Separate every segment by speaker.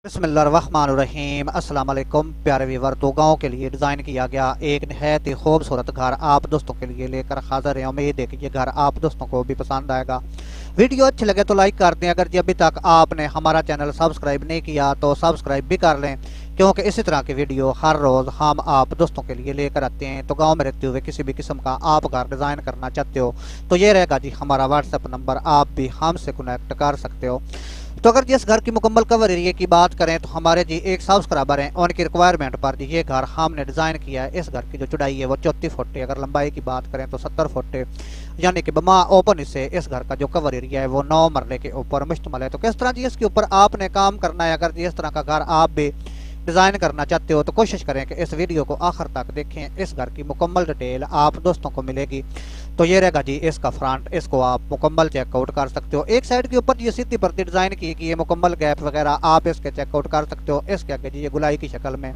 Speaker 1: बिस्मिल्लाहिर्रहमानिर्रहीम अस्सलाम वालेकुम प्यारे व्यूअर। तो गाँव के लिए डिज़ाइन किया गया एक नहायत ही खूबसूरत घर आप दोस्तों के लिए लेकर हाजिर है। उम्मीद है कि ये घर आप दोस्तों को भी पसंद आएगा। वीडियो अच्छी लगे तो लाइक कर दें। अगर जी अभी तक आपने हमारा चैनल सब्सक्राइब नहीं किया तो सब्सक्राइब भी कर लें, क्योंकि इसी तरह की वीडियो हर रोज़ हम आप दोस्तों के लिए लेकर आते हैं। तो गांव में रहते हुए किसी भी किस्म का आप घर डिज़ाइन करना चाहते हो तो ये रहेगा जी हमारा व्हाट्सएप नंबर, आप भी हमसे कनेक्ट कर सकते हो। तो अगर जिस घर की मुकम्मल कवर एरिया की बात करें तो हमारे जी एक सब्सक्राइबर हैं, उनकी रिक्वायरमेंट पर जी ये घर हमने डिज़ाइन किया है। इस घर की जो चौड़ाई है वो 34 फुट है, अगर लंबाई की बात करें तो 70 फुट है, यानी कि बमा ओपन हिस्से इस घर का जो कवर एरिया है वो 9 मरले के ऊपर मुश्तमिल है। तो किस तरह जी इसके ऊपर आपने काम करना है, अगर जी इस तरह का घर आप भी डिज़ाइन करना चाहते हो तो कोशिश करें कि इस वीडियो को आखिर तक देखें। इस घर की मुकम्मल डिटेल आप दोस्तों को मिलेगी। तो ये रहेगा जी इसका फ्रंट, इसको आप मुकम्मल चेकआउट कर सकते हो। एक साइड के ऊपर ये सीधी पर्दी डिज़ाइन की गई है, मुकम्मल गैप वगैरह आप इसके चेकआउट कर सकते हो। इसके आगे जी ये गुलाई की शक्ल में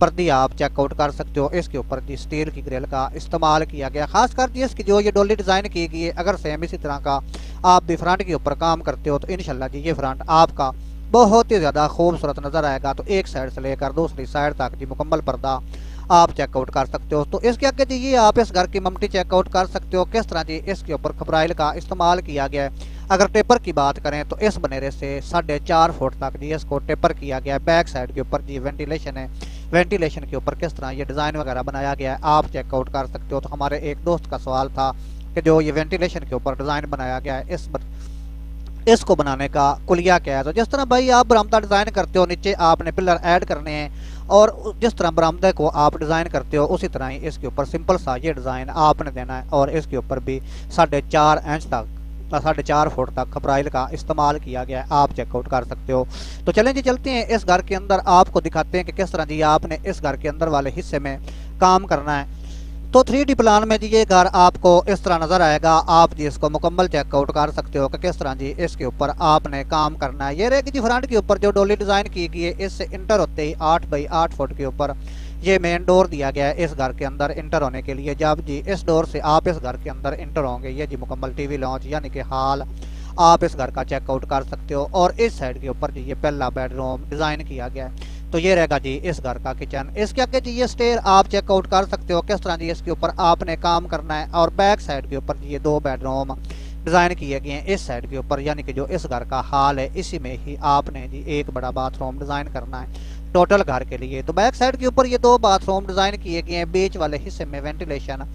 Speaker 1: पर्दी आप चेकआउट कर सकते हो। इसके ऊपर जी स्टील की ग्रिल का इस्तेमाल किया गया, खासकर जी इसकी जो ये डोली डिज़ाइन की गई है। अगर सेम इसी तरह का आप भी फ्रंट के ऊपर काम करते हो तो इंशाल्लाह जी ये फ्रंट आपका बहुत ही ज़्यादा खूबसूरत नज़र आएगा। तो एक साइड से लेकर दूसरी साइड तक जी मुकम्मल पर्दा आप चेकआउट कर सकते हो। तो इसके आगे जी ये आप इस घर की ममटी चेकआउट कर सकते हो, किस तरह जी इसके ऊपर खपराइल का इस्तेमाल किया गया है। अगर टेपर की बात करें तो इस बनेरे से 4.5 फुट तक जी इसको टेपर किया गया है। बैक साइड के ऊपर जी वेंटिलेशन है, वेंटिलेशन के ऊपर किस तरह ये डिज़ाइन वगैरह बनाया गया है आप चेकआउट कर सकते हो। तो हमारे एक दोस्त का सवाल था कि जो ये वेंटिलेशन के ऊपर डिज़ाइन बनाया गया है इसको बनाने का कुलिया क्या है। तो जिस तरह भाई आप बरामदा डिज़ाइन करते हो, नीचे आपने पिलर ऐड करने हैं और जिस तरह बरामदे को आप डिज़ाइन करते हो उसी तरह ही इसके ऊपर सिंपल सा ये डिज़ाइन आपने देना है। और इसके ऊपर भी 4.5 इंच तक 4.5 फुट तक खपराइल का इस्तेमाल किया गया है, आप चेकआउट कर सकते हो। तो चलें जी चलते हैं इस घर के अंदर, आपको दिखाते हैं कि किस तरह जी आपने इस घर के अंदर वाले हिस्से में काम करना है। तो 3D प्लान में जी ये घर आपको इस तरह नज़र आएगा, आप जी इसको मुकम्मल चेकआउट कर सकते हो कि किस तरह जी इसके ऊपर आपने काम करना है। ये रहेगी जी फ्रंट के ऊपर जो डोली डिज़ाइन की गई है, इससे इंटर होते ही 8 बाई 8 फुट के ऊपर ये मेन डोर दिया गया है इस घर के अंदर इंटर होने के लिए। जब जी इस डोर से आप इस घर के अंदर इंटर होंगे, ये जी मुकम्मल टीवी लॉन्च यानी कि हाल आप इस घर का चेकआउट कर सकते हो। और इस साइड के ऊपर जी ये पहला बेडरूम डिज़ाइन किया गया है। तो ये रहेगा जी इस घर का किचन। इसके आगे जी ये स्टेयर आप चेकआउट कर सकते हो, किस तरह जी इसके ऊपर आपने काम करना है। और बैक साइड के ऊपर जी ये 2 बेडरूम डिज़ाइन किए गए हैं इस साइड के ऊपर, यानी कि जो इस घर का हाल है इसी में ही आपने जी एक बड़ा बाथरूम डिज़ाइन करना है टोटल घर के लिए। तो बैक साइड के ऊपर ये 2 बाथरूम डिज़ाइन किए गए हैं, बीच वाले हिस्से में वेंटिलेशन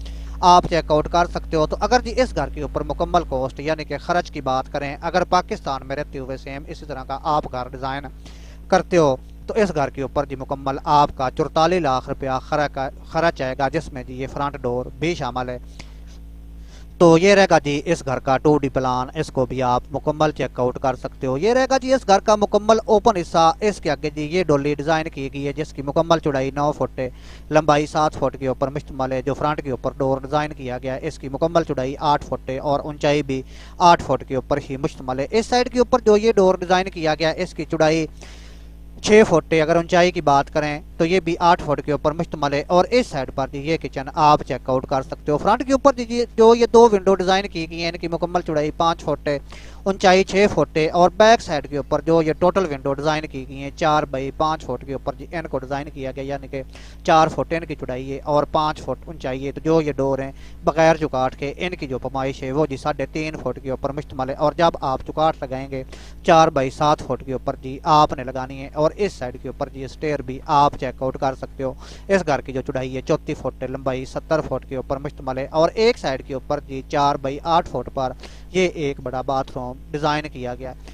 Speaker 1: आप चेकआउट कर सकते हो। तो अगर जी इस घर के ऊपर मुकम्मल कॉस्ट यानी कि खर्च की बात करें, अगर पाकिस्तान में रहते हुए सेम इसी तरह का आप घर डिज़ाइन करते हो तो इस घर के ऊपर जी मुकम्मल आपका 44 लाख रुपया खर्च आएगा, जिसमें जी ये फ्रंट डोर भी शामिल है। तो ये रहेगा जी इस घर का 2D प्लान, इसको भी आप मुकम्मल चेकआउट कर सकते हो। ये रहेगा जी इस घर का मुकम्मल ओपन हिस्सा। इसके आगे जी ये डोली डिज़ाइन की गई है जिसकी मुकम्मल चौड़ाई 9 फुट है, लंबाई 7 फुट के ऊपर मुश्तमिल है। जो फ्रंट के ऊपर डोर डिज़ाइन किया गया है इसकी मुकम्मल चौड़ाई 8 फुट है और ऊंचाई भी 8 फुट के ऊपर ही मुश्तमिल है। इस साइड के ऊपर जो ये डोर डिज़ाइन किया गया है इसकी चौड़ाई 6 फुट है, अगर ऊंचाई की बात करें तो ये भी 8 फुट के ऊपर मुश्तमिल है। और इस साइड पर जी ये किचन आप चेकआउट कर सकते हो। फ्रंट के ऊपर जी जो ये 2 विंडो डिज़ाइन की गई हैं इनकी मुकम्मल चौड़ाई 5 फुट है, ऊंचाई 6 फुट है। और बैक साइड के ऊपर जो ये टोटल विंडो डिज़ाइन की गई हैं 4 बाई 5 फुट के ऊपर जी इनको डिज़ाइन किया गया, यानी कि 4 फुट इनकी चौड़ाई है और 5 फुट ऊंचाई है। तो जो ये डोर हैं बगैर चुकाट के इनकी जो पमाइश है वो जी 3.5 फुट के ऊपर मुश्तमिल है। और जब आप चुकाट लगाएंगे 4 बाई 7 फुट के ऊपर जी आपने लगानी है। और इस साइड के ऊपर जी स्टेयर भी आप चेकआउट कर सकते हो। इस घर की जो चौड़ाई है 34 फुट है, लंबाई 70 फुट के ऊपर मुश्तमिल है। और एक साइड के ऊपर जी 4 बाई 8 फुट पर ये एक बड़ा बाथरूम डिज़ाइन किया गया है।